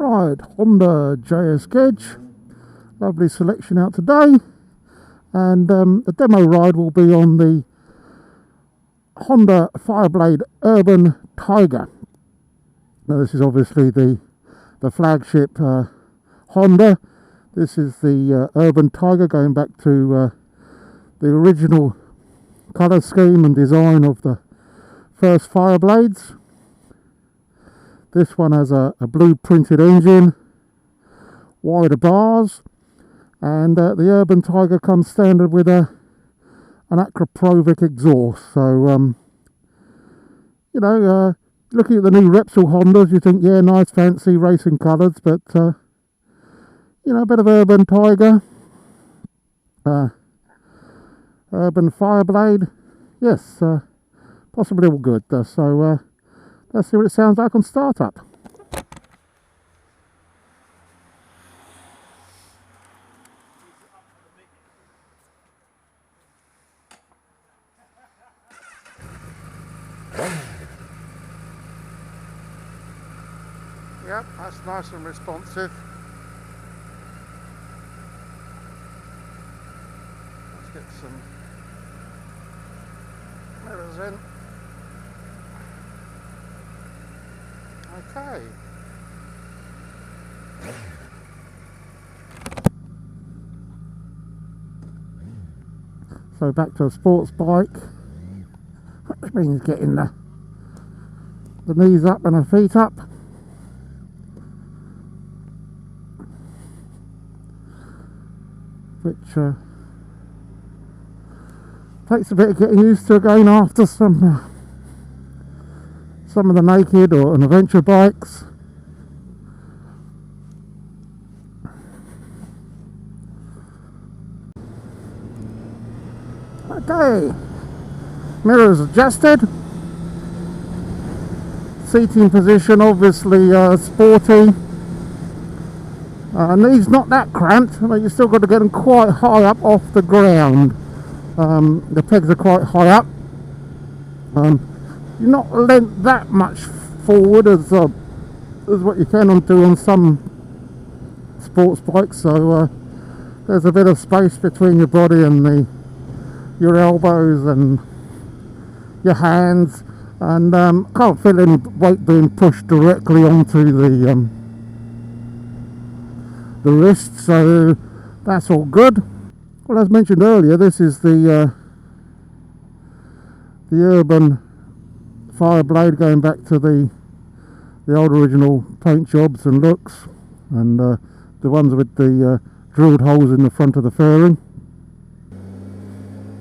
Right, Honda JS Gedge, lovely selection out today, and the demo ride will be on the Honda Fireblade Urban Tiger. Now this is obviously the flagship Honda. This is the Urban Tiger, going back to the original colour scheme and design of the first Fireblades. This one has a blue printed engine, wider bars, and the Urban Tiger comes standard with an Acroprovic exhaust. So, you know, looking at the new Repsol Hondas, you think, yeah, nice fancy racing colours, but, you know, a bit of Urban Tiger, Urban Fireblade, yes, possibly all good. So, let's see what it sounds like on startup. Yep, that's nice and responsive. Let's get some mirrors in. Okay. So back to a sports bike, which means getting the knees up and the feet up. Which takes a bit of getting used to again after some of the naked or an adventure bikes. Okay, mirrors adjusted, seating position obviously sporty, knees not that cramped, but you've still got to get them quite high up off the ground. The pegs are quite high up. You're not lent that much forward as what you can do on some sports bikes, so there's a bit of space between your body and your elbows and your hands, and can't feel any weight being pushed directly onto the wrist, so that's all good. Well, as mentioned earlier, this is the Urban Fireblade, going back to the old original paint jobs and looks, and the ones with the drilled holes in the front of the fairing.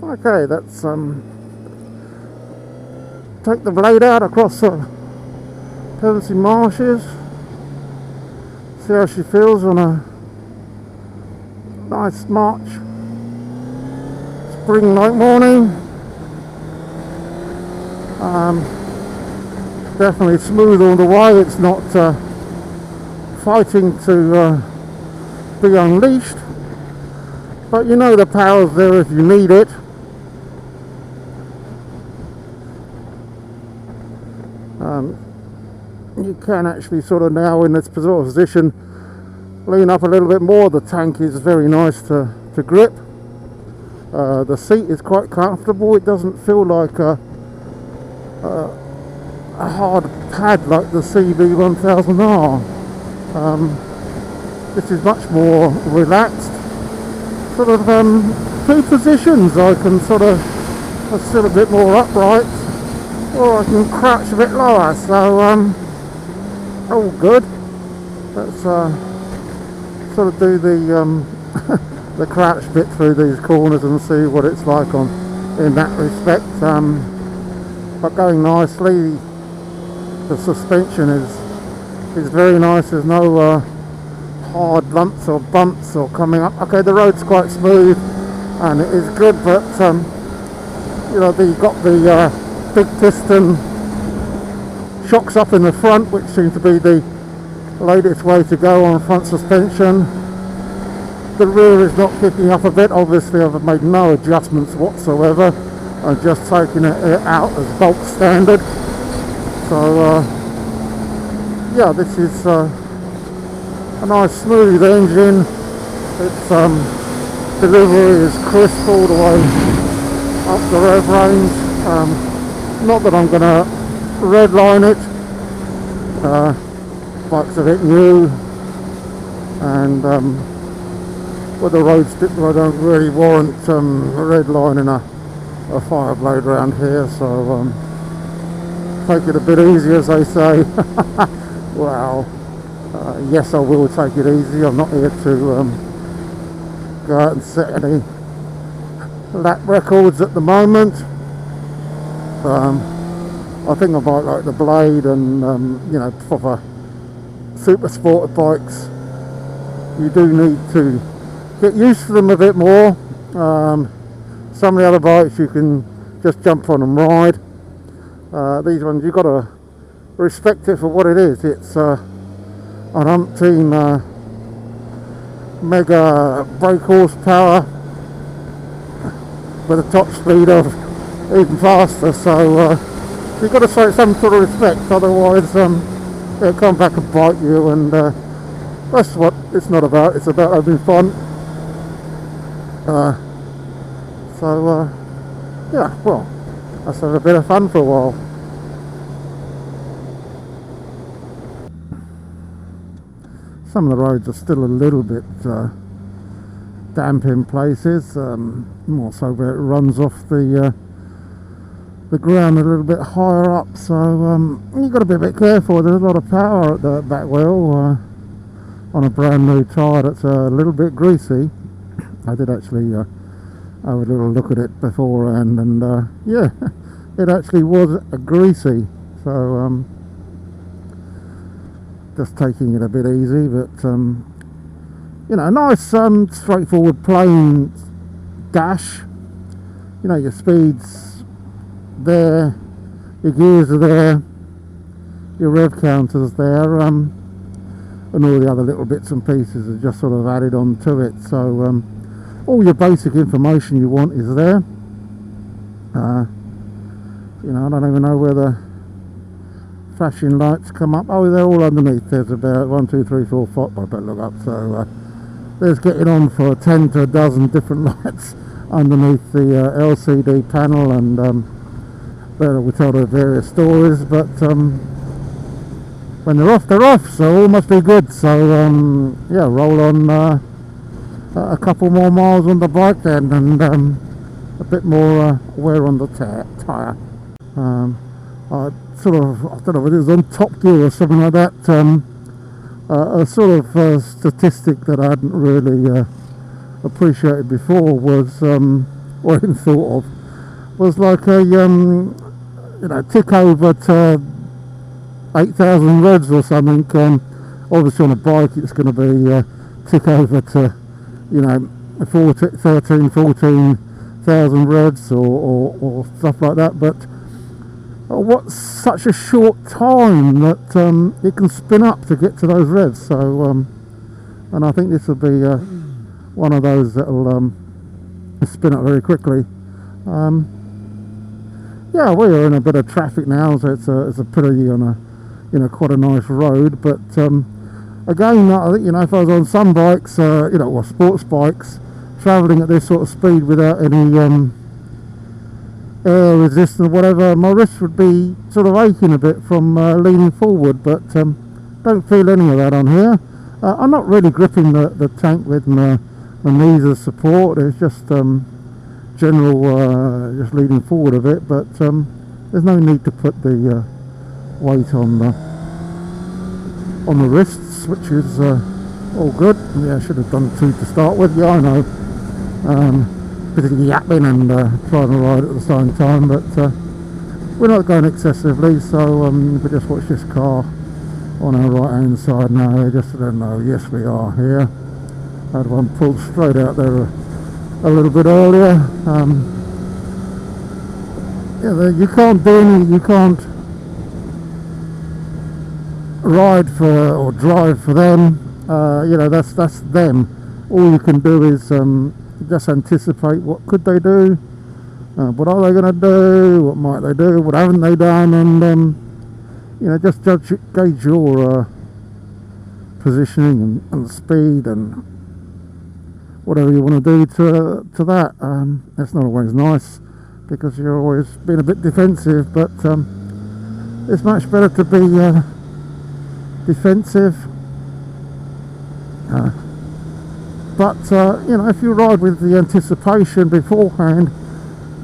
Okay, let's take the blade out across the Pevensey marshes, see how she feels on a nice March spring night morning. Definitely smooth all the way. It's not fighting to be unleashed, but you know the power's there if you need it. You can actually sort of now in this sort of position lean up a little bit more. The tank is very nice to grip. The seat is quite comfortable. It doesn't feel like a hard pad like the CBR1000R. This is much more relaxed. Sort of two positions. I can sort of sit a bit more upright, or I can crouch a bit lower. So all good. Let's sort of do the the crouch bit through these corners and see what it's like in that respect. But going nicely. The suspension is very nice. There's no hard lumps or bumps or coming up. Okay, the road's quite smooth and it is good, but you know, you've got the big piston shocks up in the front, which seem to be the latest way to go on front suspension. The rear is not kicking up a bit. Obviously I've made no adjustments whatsoever. I'm just taking it out as bulk standard. So yeah, this is a nice smooth engine. Its delivery is crisp all the way up the rev range. Not that I'm going to redline it. Bike's a bit new, and with the road sticker I don't really warrant redlining a Fireblade around here, so take it a bit easy, as they say. Well, yes, I will take it easy. I'm not here to go out and set any lap records at the moment. I think a bike like the Blade and you know, proper super sport bikes, you do need to get used to them a bit more. Some of the other bikes you can just jump on and ride. These ones you've got to respect it for what it is. It's an umpteen mega brake horsepower with a top speed of even faster, so you've got to show some sort of respect, otherwise they'll come back and bite you, and that's what it's not about. It's about having fun. Yeah, well, let's have a bit of fun for a while. Some of the roads are still a little bit damp in places, more so where it runs off the ground a little bit higher up, so you've got to be a bit careful. There's a lot of power at the back wheel on a brand new tyre that's a little bit greasy. I did actually have a little look at it beforehand, and yeah, it actually was greasy, so just taking it a bit easy, but you know, nice straightforward plain dash. You know, your speeds there, your gears are there, your rev counter's there, and all the other little bits and pieces are just sort of added on to it, so all your basic information you want is there. You know, I don't even know where the flashing lights come up. Oh, they're all underneath. There's about 1, 2, 3, 4, 5, I better look up, so there's getting on for 10 to a dozen different lights underneath the LCD panel, and we tell the various stories, but when they're off, so all must be good. So yeah, roll on a couple more miles on the bike then, and a bit more wear on the tyre. I don't know whether it was on Top Gear or something like that, a sort of statistic that I hadn't really appreciated before was, or even thought of, was like a you know, tick over to 8,000 revs or something. Obviously on a bike it's going to be tick over to, you know, 14,000 revs or stuff like that, but what's such a short time that it can spin up to get to those revs. So and I think this will be one of those that will spin up very quickly. Yeah, we are in a bit of traffic now, so it's a pretty on a, you know, quite a nice road. But again, I think, you know, if I was on some bikes, you know, or sports bikes, travelling at this sort of speed without any air resistance or whatever, my wrist would be sort of aching a bit from leaning forward, but don't feel any of that on here. I'm not really gripping the tank with my knees as support. It's just general just leaning forward a bit, but there's no need to put the weight on the wrists, which is all good. Yeah, I should have done 2 to start with. Yeah, I know. Bit of yapping and trying to ride at the same time, but we're not going excessively, so if we just watch this car on our right hand side now, just to let them know, yes, we are here. Had one pulled straight out there a little bit earlier. Yeah, you can't do any, you can't ride for or drive for them. You know, that's them. All you can do is just anticipate what could they do, what are they going to do, what might they do, what haven't they done, and you know, just gauge your positioning and speed and whatever you want to do to that. It's not always nice because you're always being a bit defensive, but it's much better to be defensive. But you know, if you ride with the anticipation beforehand,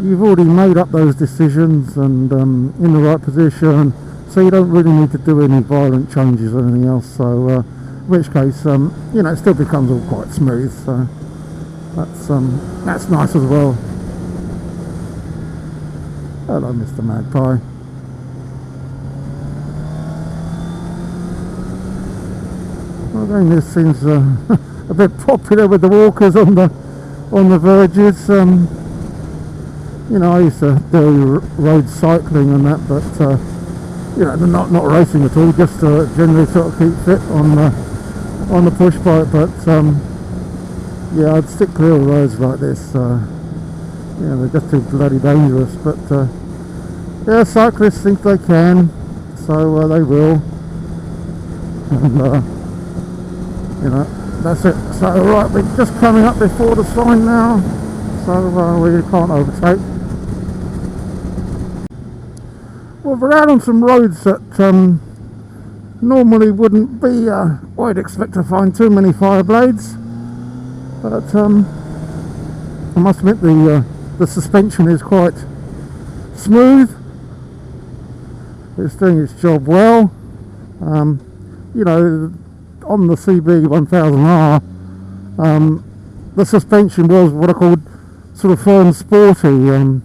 you've already made up those decisions and in the right position, so you don't really need to do any violent changes or anything else. So in which case, you know, it still becomes all quite smooth. So that's nice as well. Hello, Mr. Magpie. Well, again, this seems a bit popular with the walkers on the verges. You know, I used to do road cycling and that, but you know, not racing at all, just to generally sort of keep fit on the push bike. But yeah, I'd stick clear of roads like this. You know, they're just too bloody dangerous. But yeah, cyclists think they can, so they will. And you know, that's it. So right, we're just coming up before the sign now, so we can't overtake. Well, we're out on some roads that normally wouldn't be, well, I'd expect to find too many Fireblades, but I must admit the suspension is quite smooth. It's doing its job well. You know, on the CBR1000R, the suspension was what I called sort of firm sporty,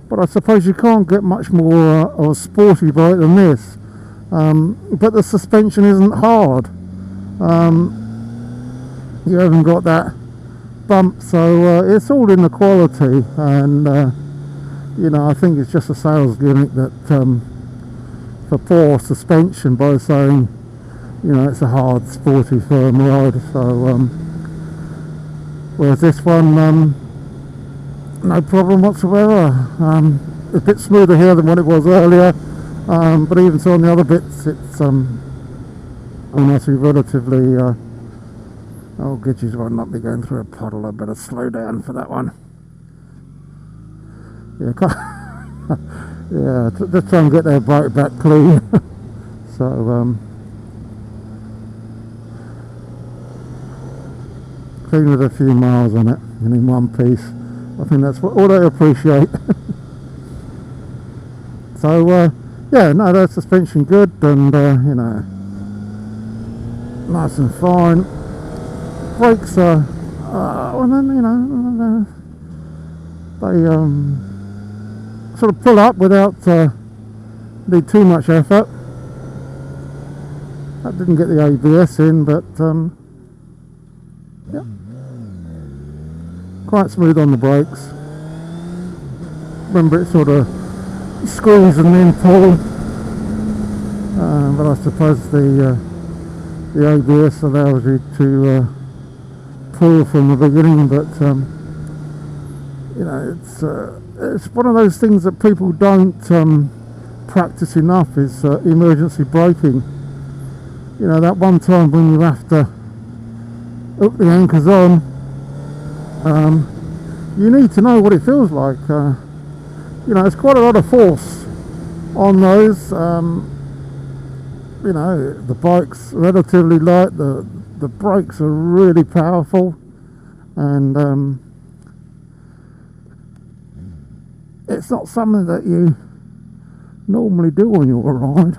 but I suppose you can't get much more of a sporty bike than this. But the suspension isn't hard. You haven't got that bump, so it's all in the quality, and you know, I think it's just a sales gimmick that for poor suspension by saying, you know, it's a hard, sporty, firm ride. So whereas this one, no problem whatsoever. A bit smoother here than what it was earlier, but even so on the other bits, it's honestly relatively. Oh, Gedges will not be going through a puddle. I better slow down for that one. Yeah, yeah, just try and get their bike back clean. So clean with a few miles on it and in one piece. I think that's what all they appreciate. So yeah, no, the suspension good, and you know, nice and fine. Brakes are well, then, you know, they sort of pull up without need too much effort. That didn't get the ABS in, but yeah, quite smooth on the brakes. Remember, it sort of squeeze and then pull, but I suppose the ABS allows you to pull from the beginning. But you know, it's one of those things that people don't practice enough, is emergency braking. You know, that one time when you have to hook the anchors on, you need to know what it feels like. You know, it's quite a lot of force on those. You know, the bike's relatively light, the brakes are really powerful, and it's not something that you normally do on your ride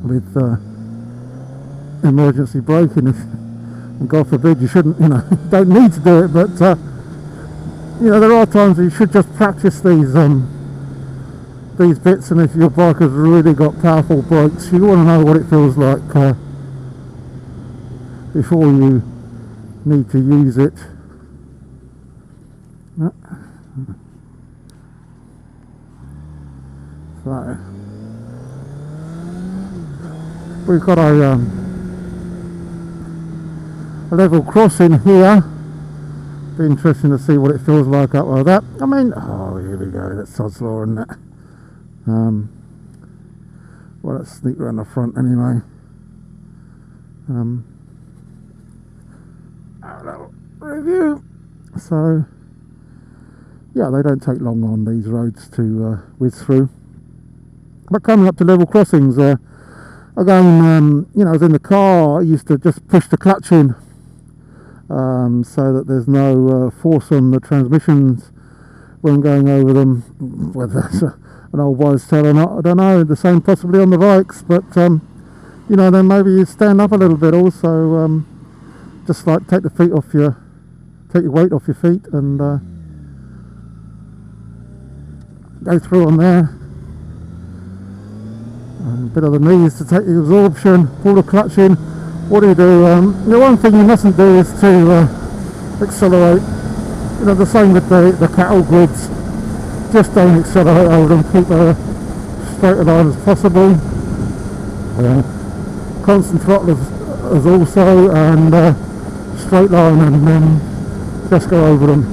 with emergency braking. And God forbid you shouldn't, you know, don't need to do it, but you know, there are times you should just practice these bits, and if your bike has really got powerful brakes, you want to know what it feels like before you need to use it. So we've got a level crossing here. Be interesting to see what it feels like up like that. I mean, oh, here we go, that's sod's law, isn't it? Well, let's sneak around the front anyway. A little review. So yeah, they don't take long on these roads to whiz through. But coming up to level crossings, again, you know, I was in the car, I used to just push the clutch in, so that there's no force on the transmissions when going over them. Whether that's an old wives' tale or not, I don't know. The same possibly on the bikes, but you know, then maybe you stand up a little bit also, just like take your weight off your feet and go through on there. And a bit of the knees to take the absorption, pull the clutch in. What do? The one thing you mustn't do is to accelerate. You know, the same with the cattle grids. Just don't accelerate over them. Keep a straight a line as possible. Constant throttle as also, and straight line, and then just go over them.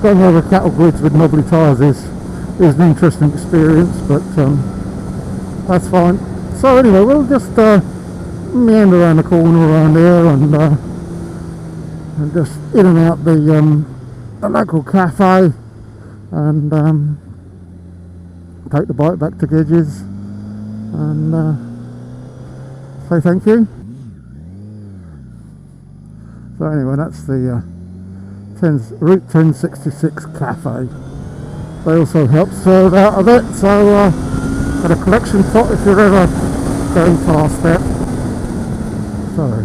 Going over cattle grids with knobbly tyres is an interesting experience, but that's fine. So anyway, we'll just meander around the corner around here, and just in and out the local cafe, and take the bike back to Gedge's and say thank you. So anyway, that's the Route 1066 cafe. They also help serve out of it, so got a collection pot if you're ever going past it. So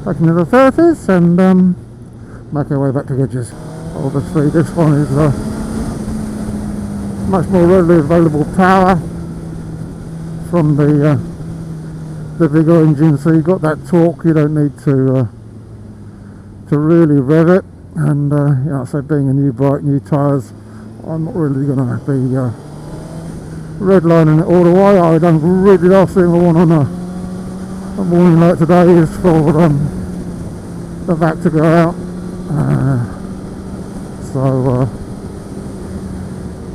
back into the 30s and make our way back to Gedge's. Obviously this one is much more readily available power from the bigger engine, so you've got that torque. You don't need to really rev it, and you know, so being a new bike, new tyres, I'm not really going to be redlining it all the way. I don't really last thing I want on a morning like today is for the vac to go out. So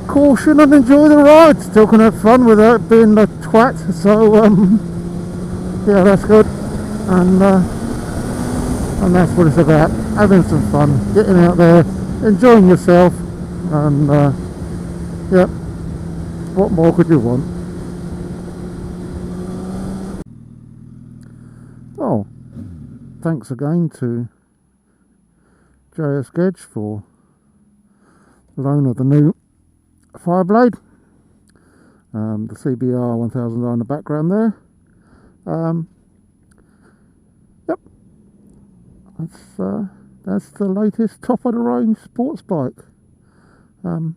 caution and enjoy the ride. Still can have fun without being a twat. So yeah, that's good. And that's what it's about. Having some fun, getting out there, enjoying yourself, and yeah, what more could you want? Oh, thanks again to JS Gedge for the loan of the new Fireblade, the CBR1000R in the background there. Yep, that's the latest top of the range sports bike from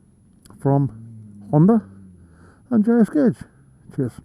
Honda and JS Gedge. Cheers.